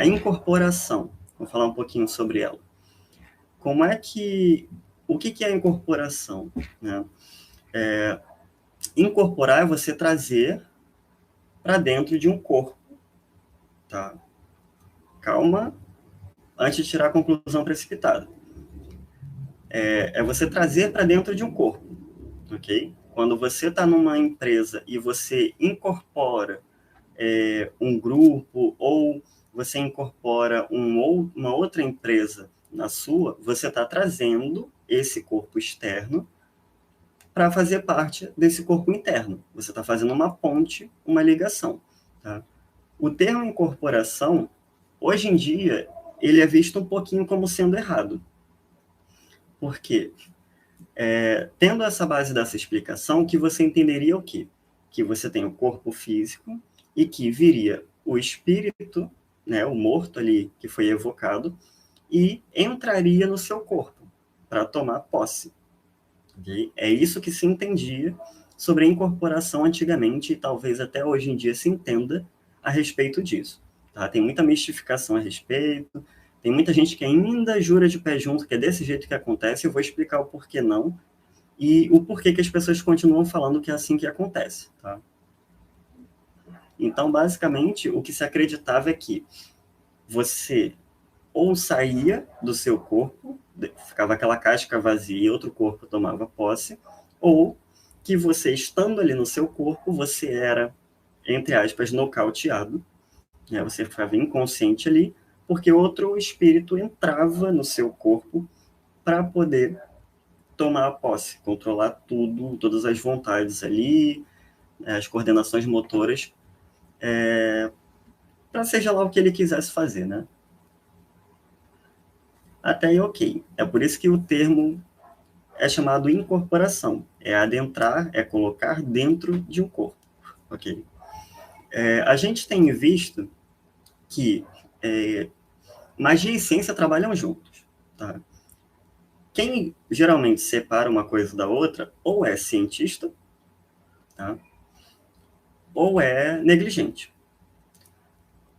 a incorporação. Vou falar um pouquinho sobre ela. O que é a incorporação? Né? Incorporar é você trazer para dentro de um corpo. Tá? Calma, antes de tirar a conclusão precipitada. É você trazer para dentro de um corpo. Ok? Quando você está numa empresa e você incorpora um grupo ou você incorpora uma outra empresa na sua, você está trazendo esse corpo externo para fazer parte desse corpo interno. Você está fazendo uma ponte, uma ligação. Tá? O termo incorporação, hoje em dia, ele é visto um pouquinho como sendo errado. Por quê? Tendo essa base dessa explicação, que você entenderia o quê? Que você tem o corpo físico e que viria o espírito, né, o morto ali que foi evocado, e entraria no seu corpo para tomar posse. Okay? É isso que se entendia sobre a incorporação antigamente e talvez até hoje em dia se entenda a respeito disso. Tá? Tem muita mistificação a respeito, tem muita gente que ainda jura de pé junto que é desse jeito que acontece, eu vou explicar o porquê não, e o porquê que as pessoas continuam falando que é assim que acontece. Tá? Então, basicamente, o que se acreditava é que você ou saía do seu corpo, ficava aquela casca vazia e outro corpo tomava posse, ou que você, estando ali no seu corpo, você era, entre aspas, nocauteado, né? Você ficava inconsciente ali, porque outro espírito entrava no seu corpo para poder tomar a posse, controlar tudo, todas as vontades ali, as coordenações motoras, para seja lá o que ele quisesse fazer, né? Até aí, ok. É por isso que o termo é chamado incorporação. É adentrar, é colocar dentro de um corpo, ok? A gente tem visto que magia e ciência trabalham juntos, tá? Quem geralmente separa uma coisa da outra ou é cientista, tá? Ou é negligente.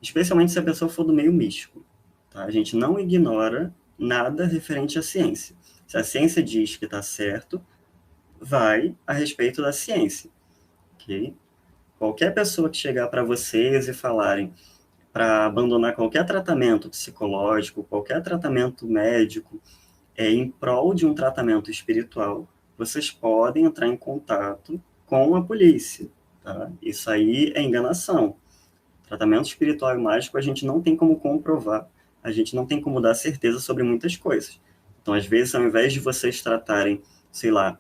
Especialmente se a pessoa for do meio místico. Tá? A gente não ignora nada referente à ciência. Se a ciência diz que está certo, vai a respeito da ciência. Okay? Qualquer pessoa que chegar para vocês e falarem para abandonar qualquer tratamento psicológico, qualquer tratamento médico, em prol de um tratamento espiritual, vocês podem entrar em contato com a polícia. Tá? Isso aí é enganação. Tratamento espiritual e mágico a gente não tem como comprovar, a gente não tem como dar certeza sobre muitas coisas. Então, às vezes, ao invés de vocês tratarem, sei lá,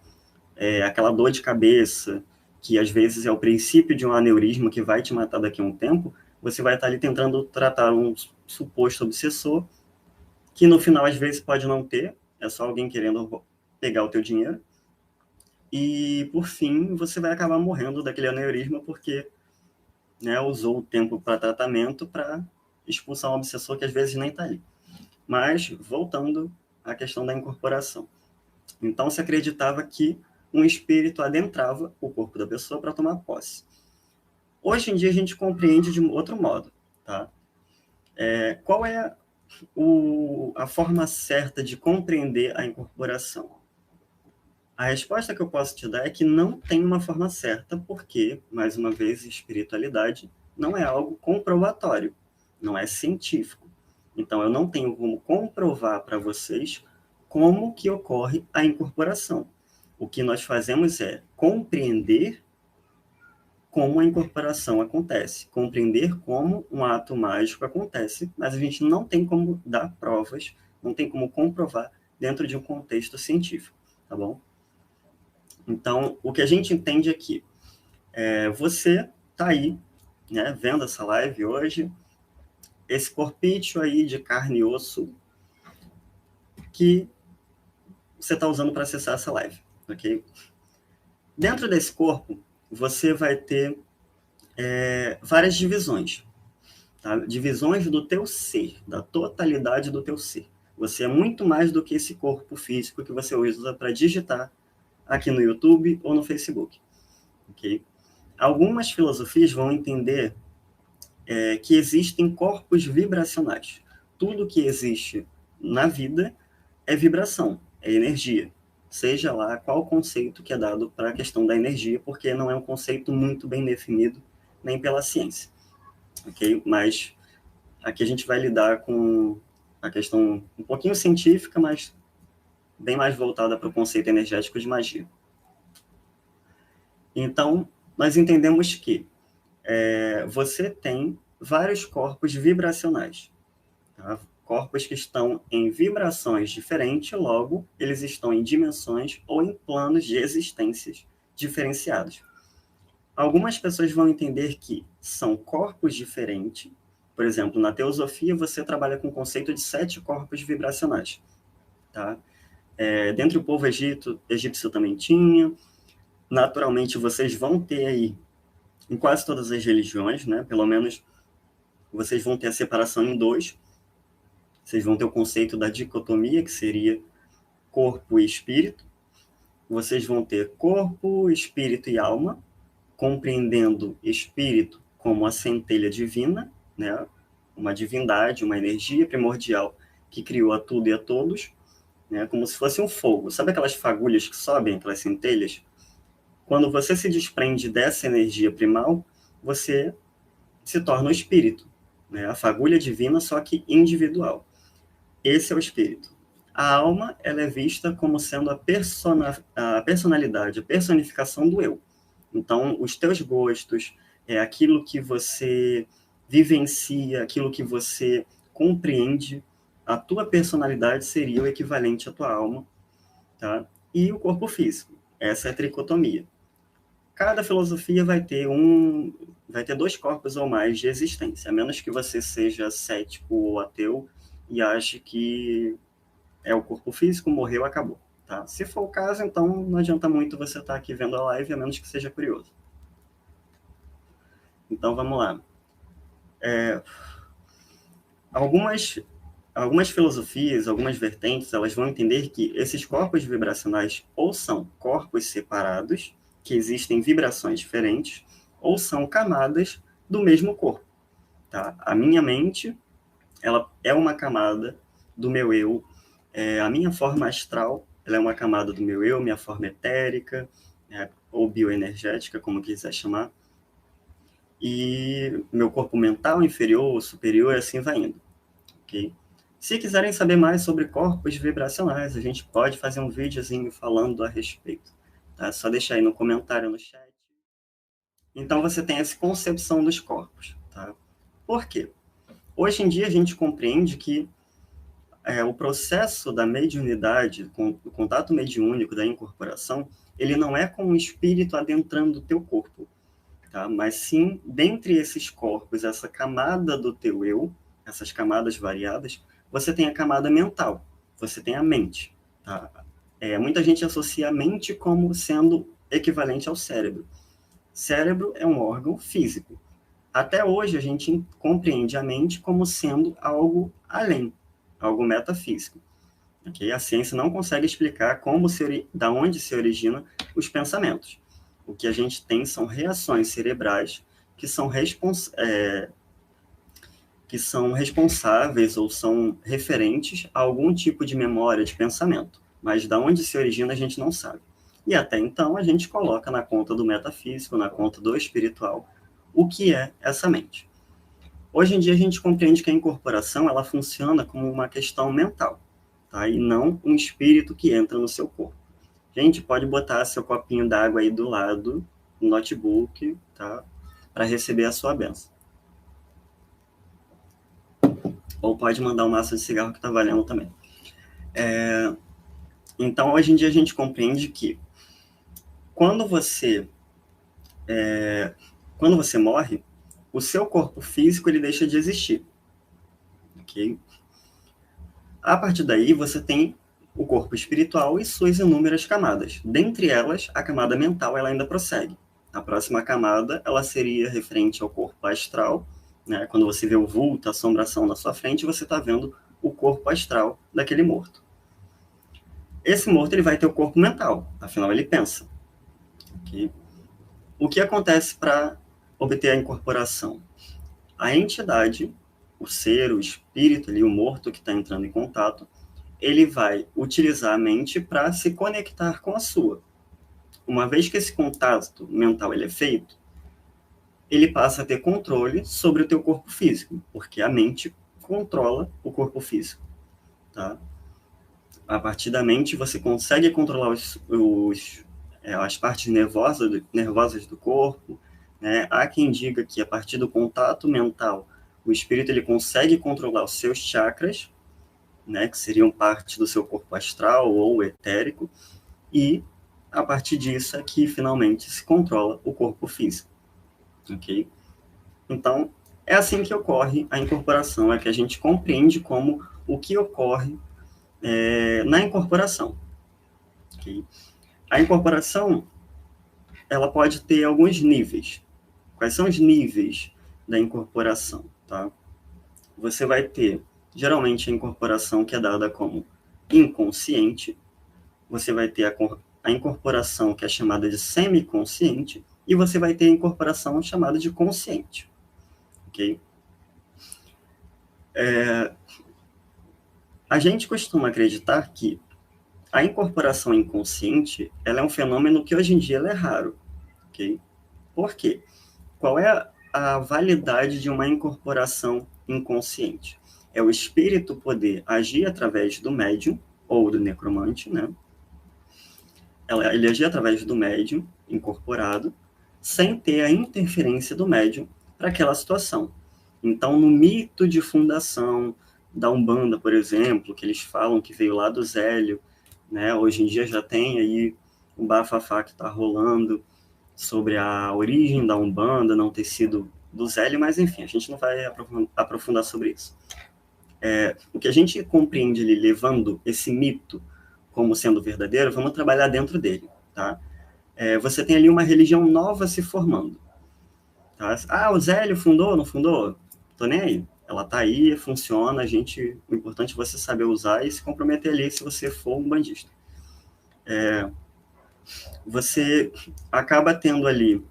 aquela dor de cabeça, que às vezes é o princípio de um aneurisma que vai te matar daqui a um tempo, você vai estar ali tentando tratar um suposto obsessor, que no final às vezes pode não ter, é só alguém querendo pegar o teu dinheiro, e por fim você vai acabar morrendo daquele aneurisma porque, né, usou o tempo para tratamento para expulsar um obsessor que às vezes nem está ali. Mas, voltando à questão da incorporação. Então se acreditava que um espírito adentrava o corpo da pessoa para tomar posse. Hoje em dia a gente compreende de um outro modo. Tá? Qual é a forma certa de compreender a incorporação? A resposta que eu posso te dar é que não tem uma forma certa, porque, mais uma vez, espiritualidade não é algo comprobatório, não é científico. Então, eu não tenho como comprovar para vocês como que ocorre a incorporação. O que nós fazemos é compreender como a incorporação acontece, compreender como um ato mágico acontece, mas a gente não tem como dar provas, não tem como comprovar dentro de um contexto científico, tá bom? Então, o que a gente entende aqui você tá aí, né, vendo essa live hoje, esse corpício aí de carne e osso que você está usando para acessar essa live, ok? Dentro desse corpo, você vai ter várias divisões, tá? Divisões do teu ser, da totalidade do teu ser. Você é muito mais do que esse corpo físico que você usa para digitar aqui no YouTube ou no Facebook, ok? Algumas filosofias vão entender que existem corpos vibracionais. Tudo que existe na vida é vibração, é energia. Seja lá qual conceito que é dado para a questão da energia, porque não é um conceito muito bem definido nem pela ciência. Ok? Mas aqui a gente vai lidar com a questão um pouquinho científica, mas bem mais voltada para o conceito energético de magia. Então, nós entendemos que você tem vários corpos vibracionais. Tá? Corpos que estão em vibrações diferentes, logo, eles estão em dimensões ou em planos de existências diferenciados. Algumas pessoas vão entender que são corpos diferentes. Por exemplo, na teosofia, você trabalha com o conceito de 7 corpos vibracionais. Tá? Dentro do povo egípcio também tinha. Naturalmente, vocês vão ter aí, em quase todas as religiões, né? Pelo menos, vocês vão ter a separação em 2. Vocês vão ter o conceito da dicotomia, que seria corpo e espírito. Vocês vão ter corpo, espírito e alma, compreendendo espírito como a centelha divina, né? Uma divindade, uma energia primordial que criou a tudo e a todos, né? Como se fosse um fogo. Sabe aquelas fagulhas que sobem, aquelas centelhas? Quando você se desprende dessa energia primal, você se torna o espírito, né? A fagulha divina, só que individual. Esse é o espírito. A alma, ela é vista como sendo a personalidade, a personificação do eu. Então, os teus gostos, aquilo que você vivencia, aquilo que você compreende, a tua personalidade seria o equivalente à tua alma, tá? E o corpo físico. Essa é a tricotomia. Cada filosofia vai ter 2 corpos ou mais de existência, a menos que você seja cético ou ateu e ache que é o corpo físico, morreu, acabou. Tá? Se for o caso, então não adianta muito você estar aqui vendo a live, a menos que seja curioso. Então, vamos lá. Algumas filosofias, algumas vertentes, elas vão entender que esses corpos vibracionais ou são corpos separados, que existem vibrações diferentes, ou são camadas do mesmo corpo. Tá? A minha mente, ela é uma camada do meu eu, a minha forma astral, ela é uma camada do meu eu, minha forma etérica, ou bioenergética, como quiser chamar, e meu corpo mental inferior, superior, e assim vai indo. Okay? Se quiserem saber mais sobre corpos vibracionais, a gente pode fazer um videozinho falando a respeito. Tá? Só deixar aí no comentário, no chat. Então, você tem essa concepção dos corpos. Tá? Por quê? Hoje em dia, a gente compreende que o processo da mediunidade, o contato mediúnico, da incorporação, ele não é com o espírito adentrando o teu corpo, tá? Mas sim, dentre esses corpos, essa camada do teu eu, essas camadas variadas, você tem a camada mental, você tem a mente. Tá? Muita gente associa a mente como sendo equivalente ao cérebro. Cérebro é um órgão físico. Até hoje, a gente compreende a mente como sendo algo além, algo metafísico. Okay? A ciência não consegue explicar da onde se originam os pensamentos. O que a gente tem são reações cerebrais que são responsáveis ou são referentes a algum tipo de memória, de pensamento. Mas da onde se origina a gente não sabe. E até então a gente coloca na conta do metafísico, na conta do espiritual, o que é essa mente. Hoje em dia a gente compreende que a incorporação ela funciona como uma questão mental, tá? E não um espírito que entra no seu corpo. Gente, pode botar seu copinho d'água aí do lado, no notebook, tá? Para receber a sua bênção. Ou pode mandar um maço de cigarro que está valendo também. Então, hoje em dia a gente compreende que quando você morre, o seu corpo físico ele deixa de existir. Ok? A partir daí, você tem o corpo espiritual e suas inúmeras camadas. Dentre elas, a camada mental ela ainda prossegue. A próxima camada ela seria referente ao corpo astral. Né? Quando você vê o vulto, a assombração na sua frente, você está vendo o corpo astral daquele morto. Esse morto ele vai ter o corpo mental, afinal ele pensa. Okay? O que acontece para obter a incorporação? a entidade, o ser, o espírito ali, o morto que está entrando em contato, ele vai utilizar a mente para se conectar com a sua. Uma vez que esse contato mental ele é feito, ele passa a ter controle sobre o teu corpo físico, porque a mente controla o corpo físico, tá? A partir da mente, você consegue controlar as partes nervosas do corpo, né? Há quem diga que a partir do contato mental, o espírito ele consegue controlar os seus chakras, né? Que seriam parte do seu corpo astral ou etérico, e a partir disso é que finalmente se controla o corpo físico, ok? Então, é assim que ocorre a incorporação, é que a gente compreende como o que ocorre na incorporação. Okay? A incorporação, ela pode ter alguns níveis. Quais são os níveis da incorporação? Tá? Você vai ter, geralmente, a incorporação que é dada como inconsciente, você vai ter a incorporação que é chamada de semiconsciente, e você vai ter a incorporação chamada de consciente. Ok? A gente costuma acreditar que a incorporação inconsciente ela é um fenômeno que hoje em dia é raro. Okay? Por quê? Qual é a validade de uma incorporação inconsciente? É o espírito poder agir através do médium ou do necromante, né? Ele agir através do médium incorporado, sem ter a interferência do médium para aquela situação. Então, no mito de fundação da Umbanda, por exemplo, que eles falam que veio lá do Zélio, né? Hoje em dia já tem aí um bafafá que está rolando sobre a origem da Umbanda não ter sido do Zélio, mas enfim, a gente não vai aprofundar sobre isso. O que a gente compreende ali, levando esse mito como sendo verdadeiro, vamos trabalhar dentro dele, tá? Você tem ali uma religião nova se formando. Tá? Ah, o Zélio fundou, não fundou? Tô nem aí. Ela tá aí, funciona, o importante é você saber usar e se comprometer ali se você for um bandista. Você acaba tendo ali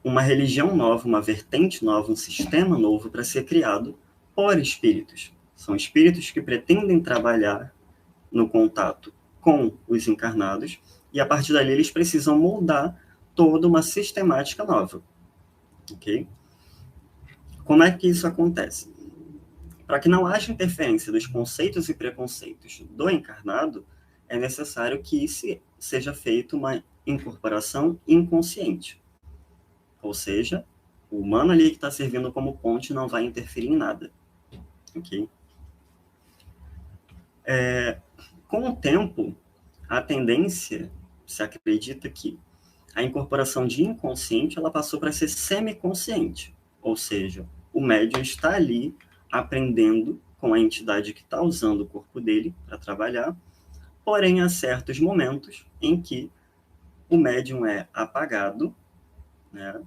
uma religião nova, uma vertente nova, um sistema novo para ser criado por espíritos. São espíritos que pretendem trabalhar no contato com os encarnados e a partir dali eles precisam moldar toda uma sistemática nova. Ok? Como é que isso acontece? Para que não haja interferência dos conceitos e preconceitos do encarnado, é necessário que seja feita uma incorporação inconsciente. Ou seja, o humano ali que está servindo como ponte não vai interferir em nada. Ok? Com o tempo, a tendência, se acredita que a incorporação de inconsciente ela passou para ser semiconsciente. Ou seja, o médium está ali aprendendo com a entidade que está usando o corpo dele para trabalhar, porém há certos momentos em que o médium é apagado, né?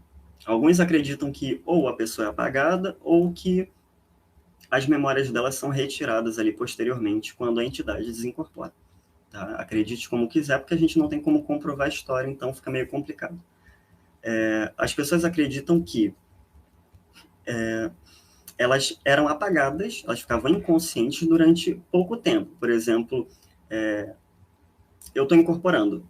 Alguns acreditam que ou a pessoa é apagada ou que as memórias dela são retiradas ali posteriormente quando a entidade desincorpora. Tá? Acredite como quiser, porque a gente não tem como comprovar a história, então fica meio complicado. As pessoas acreditam que elas eram apagadas, elas ficavam inconscientes durante pouco tempo. Por exemplo, eu estou incorporando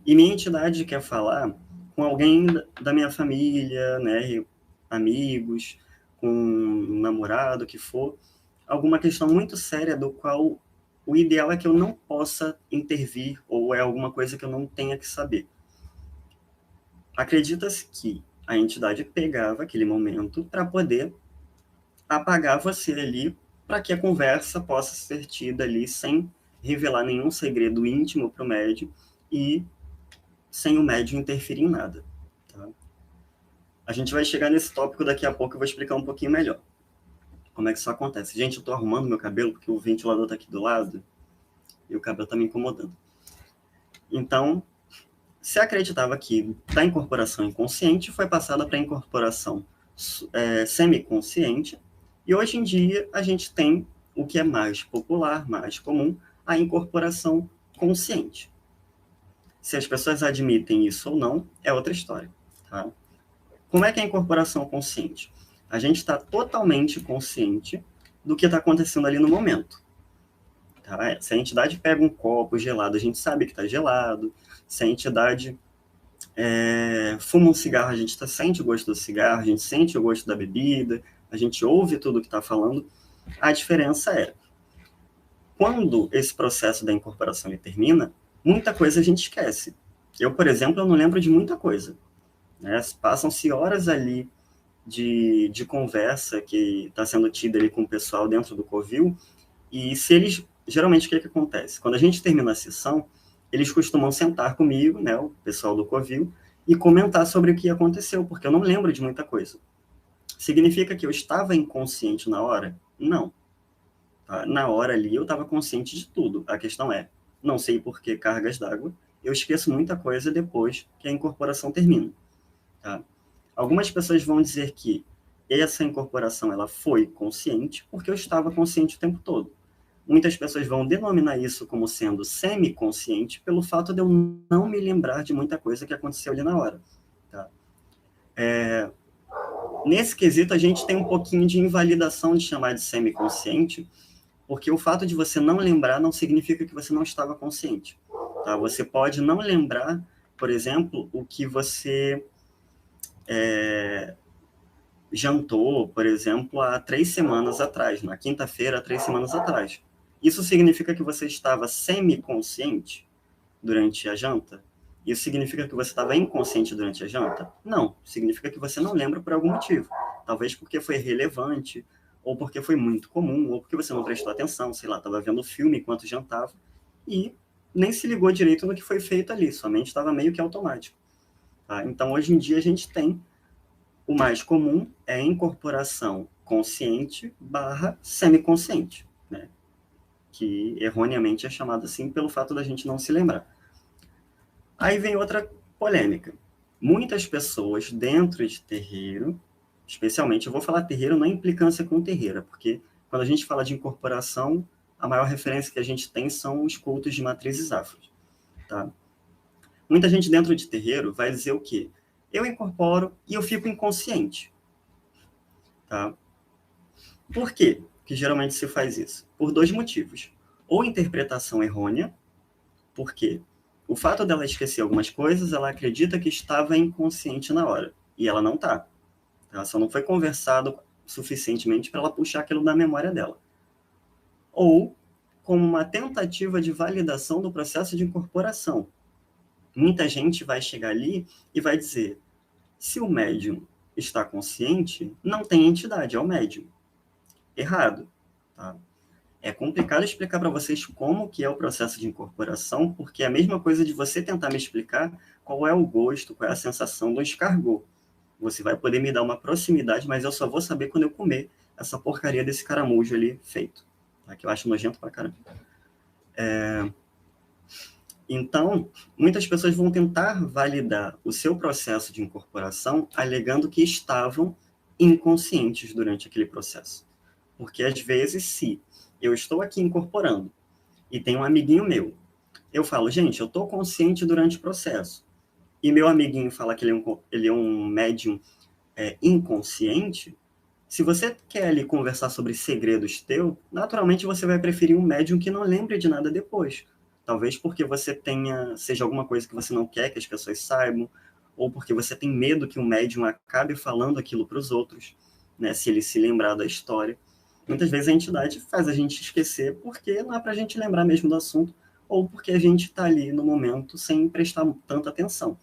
e minha entidade quer falar com alguém da minha família, né, amigos, com um namorado, que for, alguma questão muito séria do qual o ideal é que eu não possa intervir ou é alguma coisa que eu não tenha que saber. Acredita-se que a entidade pegava aquele momento para poder apagar você ali, para que a conversa possa ser tida ali sem revelar nenhum segredo íntimo para o médium e sem o médium interferir em nada. Tá? A gente vai chegar nesse tópico daqui a pouco, eu vou explicar um pouquinho melhor como é que isso acontece. Gente, eu estou arrumando meu cabelo porque o ventilador está aqui do lado e o cabelo está me incomodando. Então, se acreditava que da incorporação inconsciente foi passada para a incorporação semiconsciente, e hoje em dia a gente tem o que é mais popular, mais comum, a incorporação consciente. Se as pessoas admitem isso ou não, é outra história. Tá? Como é que é a incorporação consciente? A gente está totalmente consciente do que está acontecendo ali no momento. Tá? Se a entidade pega um copo gelado, a gente sabe que está gelado. Se a entidade fuma um cigarro, a gente sente o gosto do cigarro, a gente sente o gosto da bebida, a gente ouve tudo o que está falando. A diferença é, quando esse processo da incorporação termina, muita coisa a gente esquece. Eu, por exemplo, eu não lembro de muita coisa. Né? Passam-se horas ali de conversa que está sendo tida ali com o pessoal dentro do Covil, e se eles, geralmente o que acontece? Quando a gente termina a sessão, eles costumam sentar comigo, né, o pessoal do Covil, e comentar sobre o que aconteceu, porque eu não lembro de muita coisa. Significa que eu estava inconsciente na hora? Não. Tá? Na hora ali eu estava consciente de tudo. A questão é, não sei por que cargas d'água, eu esqueço muita coisa depois que a incorporação termina. Tá? Algumas pessoas vão dizer que essa incorporação ela foi consciente porque eu estava consciente o tempo todo. Muitas pessoas vão denominar isso como sendo semiconsciente pelo fato de eu não me lembrar de muita coisa que aconteceu ali na hora. Tá? Nesse quesito, a gente tem um pouquinho de invalidação de chamar de semiconsciente, porque o fato de você não lembrar não significa que você não estava consciente. Tá? Você pode não lembrar, por exemplo, o que você jantou, por exemplo, há 3 semanas atrás, na quinta-feira, há 3 semanas atrás. Isso significa que você estava semiconsciente durante a janta? Isso significa que você estava inconsciente durante a janta? Não, significa que você não lembra por algum motivo. Talvez porque foi relevante, ou porque foi muito comum, ou porque você não prestou atenção, sei lá, estava vendo filme enquanto jantava, e nem se ligou direito no que foi feito ali, sua mente estava meio que automático. Tá? Então, hoje em dia, a gente tem o mais comum é a incorporação consciente barra semiconsciente, né? Que erroneamente é chamado assim pelo fato da gente não se lembrar. Aí vem outra polêmica. Muitas pessoas dentro de terreiro, especialmente, eu vou falar terreiro na implicância com terreira, porque quando a gente fala de incorporação, a maior referência que a gente tem são os cultos de matrizes afros. Tá? Muita gente dentro de terreiro vai dizer o quê? Eu incorporo e eu fico inconsciente. Tá? Por quê que geralmente se faz isso? Por 2 motivos. Ou interpretação errônea, porque o fato dela esquecer algumas coisas, ela acredita que estava inconsciente na hora, e ela não está. Tá? Só não foi conversado suficientemente para ela puxar aquilo da memória dela. Ou como uma tentativa de validação do processo de incorporação. Muita gente vai chegar ali e vai dizer, se o médium está consciente, não tem entidade, é o médium. Errado. Tá? É complicado explicar para vocês como que é o processo de incorporação, porque é a mesma coisa de você tentar me explicar qual é o gosto, qual é a sensação do escargot. Você vai poder me dar uma proximidade, mas eu só vou saber quando eu comer essa porcaria desse caramujo ali feito, tá? Que eu acho nojento pra caramba. Então, muitas pessoas vão tentar validar o seu processo de incorporação alegando que estavam inconscientes durante aquele processo. Porque, às vezes, se eu estou aqui incorporando e tem um amiguinho meu, eu falo, gente, eu estou consciente durante o processo, e meu amiguinho fala que ele é um médium inconsciente, se você quer ali conversar sobre segredos teu, naturalmente você vai preferir um médium que não lembre de nada depois. Talvez porque você seja alguma coisa que você não quer que as pessoas saibam, ou porque você tem medo que o médium acabe falando aquilo para os outros, né, se ele se lembrar da história. Muitas vezes a entidade faz a gente esquecer porque não é para a gente lembrar mesmo do assunto, ou porque a gente está ali no momento sem prestar tanta atenção.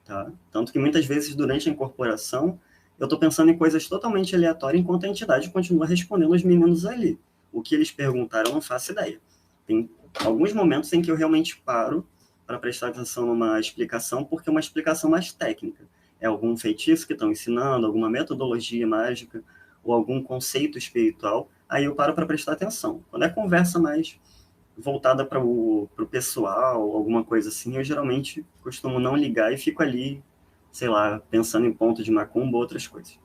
Tá? Tanto que muitas vezes durante a incorporação eu estou pensando em coisas totalmente aleatórias enquanto a entidade continua respondendo os meninos ali. O que eles perguntaram eu não faço ideia. Tem alguns momentos em que eu realmente paro para prestar atenção numa explicação, porque é uma explicação mais técnica. É algum feitiço que estão ensinando, alguma metodologia mágica, ou algum conceito espiritual, aí eu paro para prestar atenção. Quando é conversa mais voltada para o pessoal, alguma coisa assim, eu geralmente costumo não ligar e fico ali, sei lá, pensando em ponto de macumba ou outras coisas.